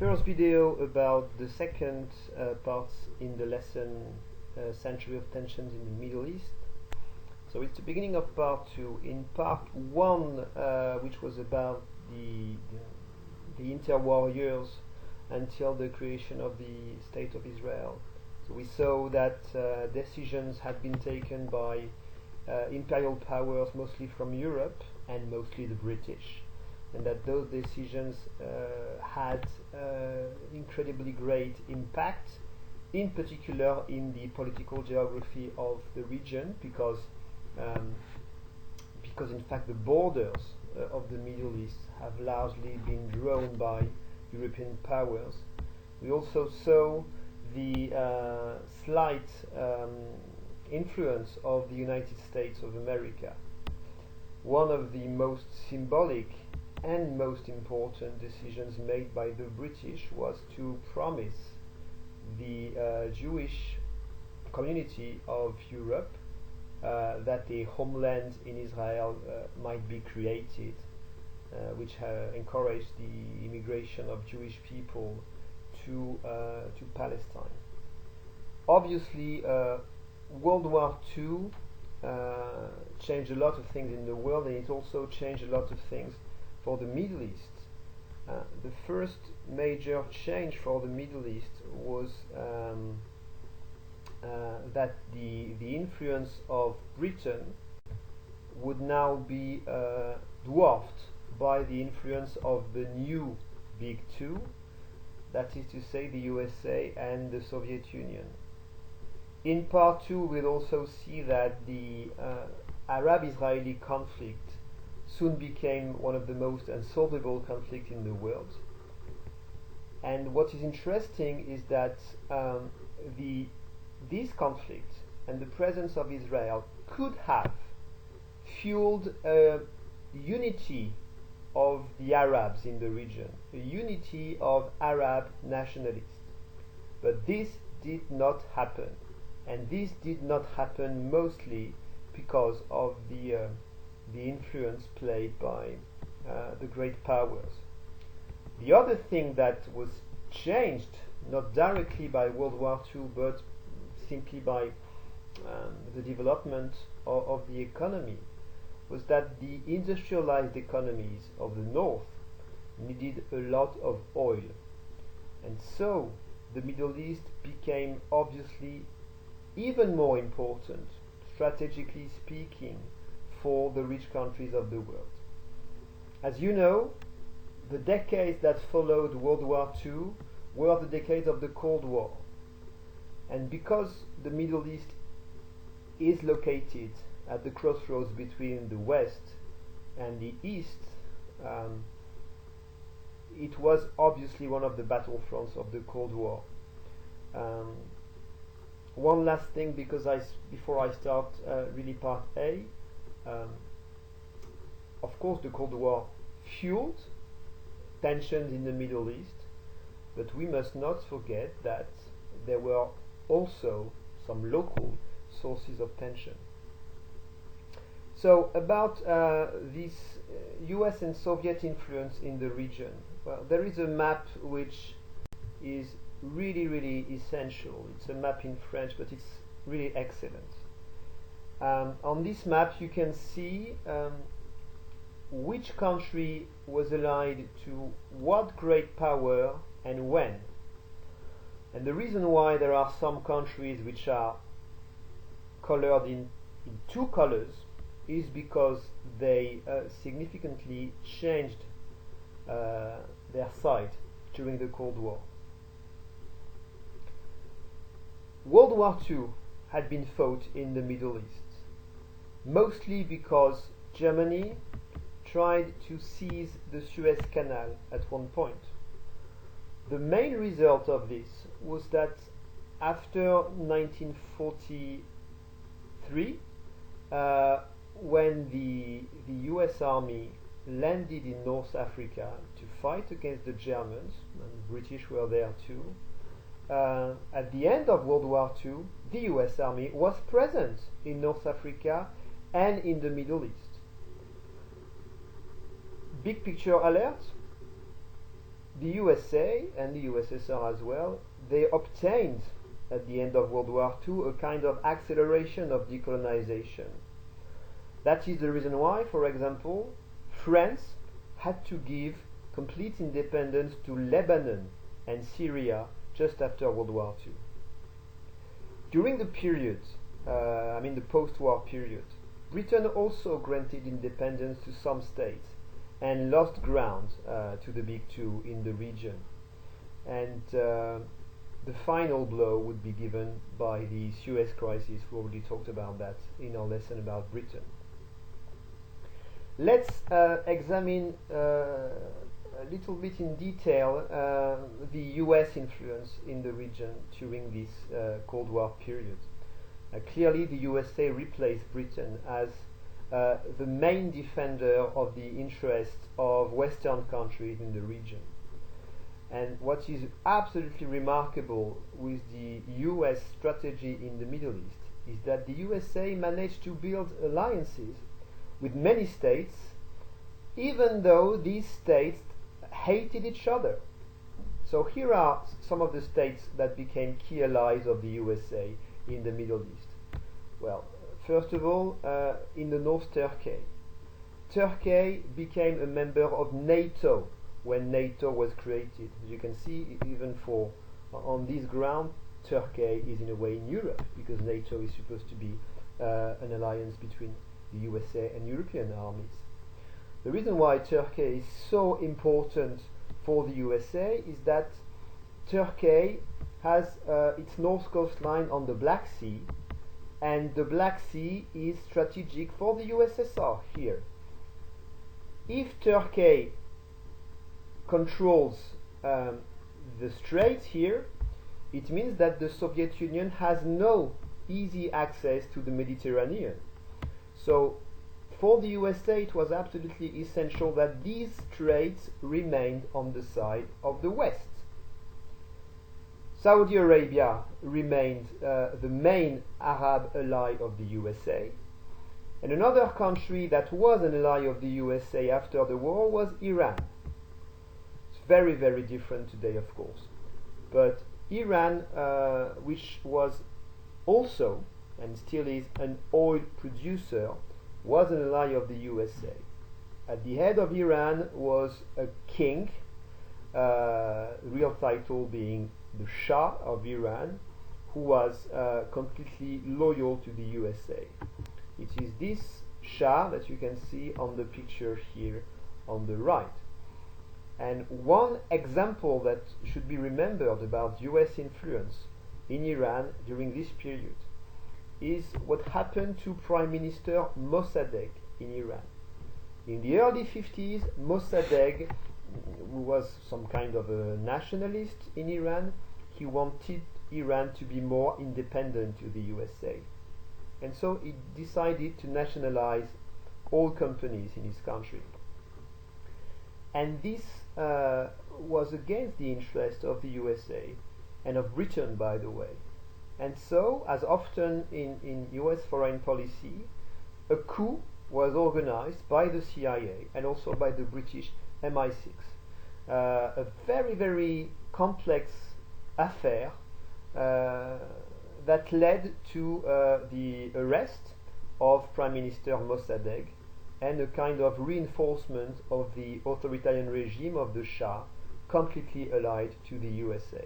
first video about the second part in the lesson Century of Tensions in the Middle East. So it's the beginning of part 2. In part 1, which was about the interwar years until the creation of the State of Israel, so we saw that decisions had been taken by imperial powers, mostly from Europe and mostly the British, and that those decisions had incredibly great impact, in particular in the political geography of the region, because in fact the borders of the Middle East have largely been drawn by European powers. We also saw the slight influence of the United States of America. One of the most symbolic and most important decisions made by the British was to promise the Jewish community of Europe that a homeland in Israel might be created, which encouraged the immigration of Jewish people to Palestine. Obviously, World War II changed a lot of things in the world, and it also changed a lot of things for the Middle East. The first major change for the Middle East was that the influence of Britain would now be dwarfed by the influence of the new Big Two, that is to say the USA and the Soviet Union. In part 2, we'll also see that the Arab-Israeli conflict soon became one of the most unsolvable conflicts in the world. And what is interesting is that this conflict and the presence of Israel could have fueled a unity of the Arabs in the region, a unity of Arab nationalists. But this did not happen, and this did not happen mostly because of the influence played by the great powers. The other thing that was changed, not directly by World War II, but simply by the development of the economy, was that the industrialized economies of the North needed a lot of oil. And so the Middle East became obviously even more important, strategically speaking, for the rich countries of the world. As you know, the decades that followed World War II were the decades of the Cold War. And because the Middle East is located at the crossroads between the West and the East, it was obviously one of the battlefronts of the Cold War. One last thing, because before I start really part A, of course the Cold War fueled tensions in the Middle East, but we must not forget that there were also some local sources of tension. So about this US and Soviet influence in the region, well, there is a map which is really essential. It's a map in French, but it's really excellent. On this map you can see which country was allied to what great power and when. And the reason why there are some countries which are colored in two colors is because they significantly changed their side during the Cold War. World War II had been fought in the Middle East, mostly because Germany tried to seize the Suez Canal at one point. The main result of this was that after 1943, when the US Army landed in North Africa to fight against the Germans, and the British were there too, at the end of World War II, the US Army was present in North Africa and in the Middle East. Big picture alert: the USA and the USSR as well, they obtained at the end of World War II a kind of acceleration of decolonization. That is the reason why, for example, France had to give complete independence to Lebanon and Syria just after World War II. During the period, the post-war period, Britain also granted independence to some states and lost ground to the big two in the region. And the final blow would be given by the Suez Crisis. We already talked about that in our lesson about Britain. Let's examine a little bit in detail the US influence in the region during this Cold War period. Clearly, the USA replaced Britain as the main defender of the interests of Western countries in the region. And what is absolutely remarkable with the US strategy in the Middle East is that the USA managed to build alliances with many states, even though these states hated each other. So here are some of the states that became key allies of the USA in the Middle East. Well, first of all, in the North, Turkey. Turkey became a member of NATO when NATO was created. As you can see, even on this ground, Turkey is in a way in Europe, because NATO is supposed to be an alliance between the USA and European armies. The reason why Turkey is so important for the USA is that Turkey has its north coastline on the Black Sea, and the Black Sea is strategic for the USSR here. If Turkey controls the strait here, it means that the Soviet Union has no easy access to the Mediterranean. So for the USA it was absolutely essential that these straits remained on the side of the West. Saudi Arabia remained the main Arab ally of the USA. And another country that was an ally of the USA after the war was Iran. It's very, very different today, of course. But Iran, which was also and still is an oil producer, was an ally of the USA. At the head of Iran was a king, real title being the Shah of Iran, who was completely loyal to the USA. It is this Shah that you can see on the picture here on the right. And one example that should be remembered about US influence in Iran during this period is what happened to Prime Minister Mossadegh in Iran. In the early 50s, Mossadegh, who was some kind of a nationalist in Iran, he wanted Iran to be more independent to the USA. And so he decided to nationalize all companies in his country. And this was against the interest of the USA and of Britain, by the way. And so, as often in US foreign policy, a coup was organized by the CIA and also by the British MI6. A very, very complex affair that led to the arrest of Prime Minister Mossadegh and a kind of reinforcement of the authoritarian regime of the Shah, completely allied to the USA.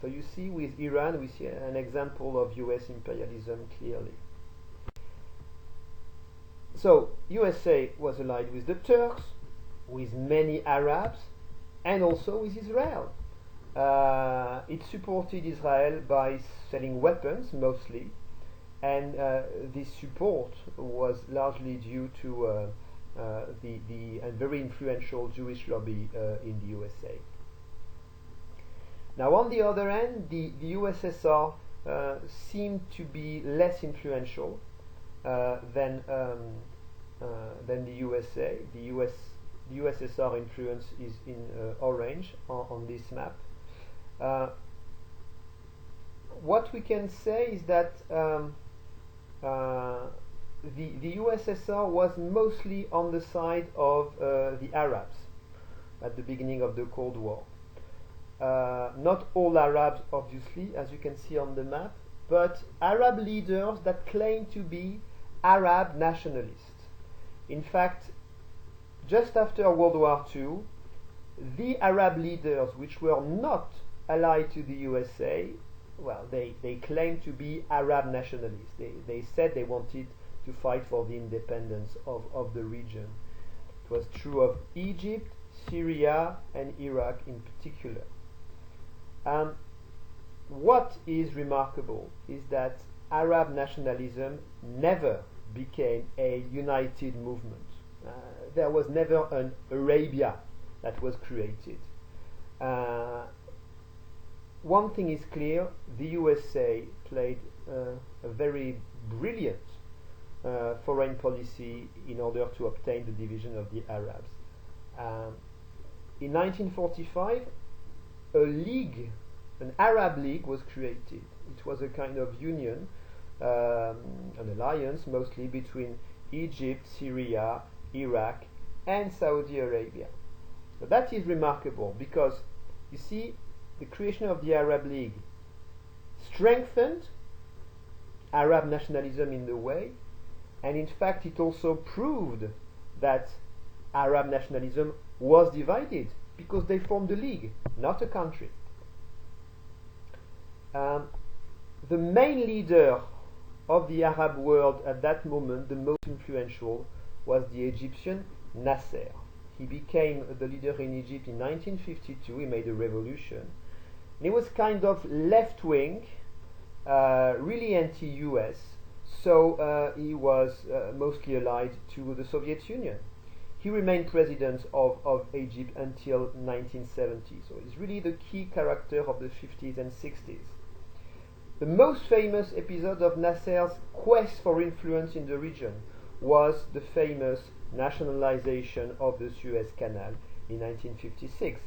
So you see, with Iran, we see an example of US imperialism clearly. So USA was allied with the Turks, with many Arabs, and also with Israel. It supported Israel by selling weapons mostly, and this support was largely due to the very influential Jewish lobby in the USA. Now, on the other hand, the USSR seemed to be less influential than the USA. The USSR influence is in orange on this map. What we can say is that the USSR was mostly on the side of the Arabs at the beginning of the Cold War. not all Arabs, obviously, as you can see on the map, but Arab leaders that claim to be Arab nationalists. In fact, just after World War II, the Arab leaders which were not allied to the USA, well, they claimed to be Arab nationalists. They said they wanted to fight for the independence of the region. It was true of Egypt, Syria, and Iraq in particular. What is remarkable is that Arab nationalism never became a united movement. There was never an Arabia that was created. One thing is clear, the USA played a very brilliant foreign policy in order to obtain the division of the Arabs. In 1945, a league, an Arab League, was created. It was a kind of union, an alliance mostly between Egypt, Syria, Iraq, and Saudi Arabia. So that is remarkable because, you see, the creation of the Arab League strengthened Arab nationalism in the way, and in fact it also proved that Arab nationalism was divided because they formed a league, not a country. The main leader of the Arab world at that moment, the most influential, was the Egyptian Nasser. He became the leader in Egypt in 1952. He made a revolution. And he was kind of left-wing, really anti-US, so he was mostly allied to the Soviet Union. He remained president of Egypt until 1970, so he's really the key character of the 50s and 60s. The most famous episode of Nasser's quest for influence in the region was the famous nationalization of the Suez Canal in 1956.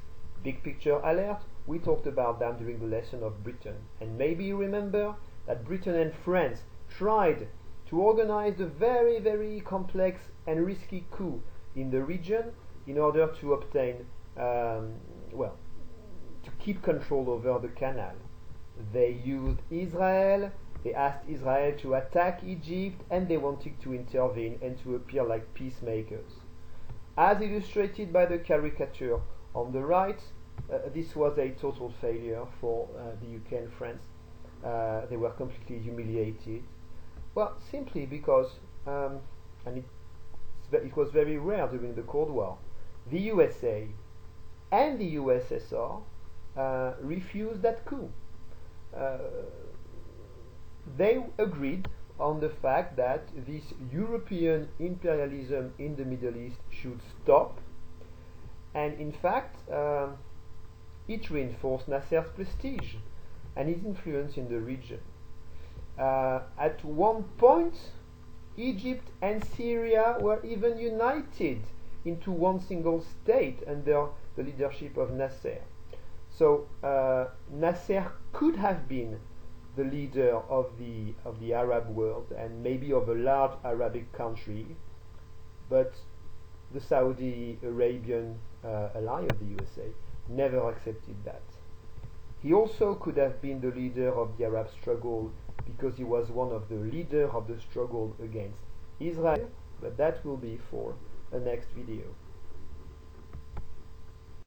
Big picture alert, we talked about them during the lesson of Britain. And maybe you remember that Britain and France tried to organize a very, very complex and risky coup in the region in order to obtain, to keep control over the canal. They used Israel, they asked Israel to attack Egypt, and they wanted to intervene and to appear like peacemakers. As illustrated by the caricature on the right, this was a total failure for the UK and France. They were completely humiliated. Well, simply because, and it was very rare during the Cold War, the USA and the USSR refused that coup. They agreed on the fact that this European imperialism in the Middle East should stop, and in fact it reinforced Nasser's prestige and his influence in the region. At one point, Egypt and Syria were even united into one single state under the leadership of Nasser. So Nasser could have been the leader of the Arab world and maybe of a large Arabic country, but the Saudi Arabian ally of the USA never accepted that. He also could have been the leader of the Arab struggle because he was one of the leaders of the struggle against Israel, but that will be for a next video.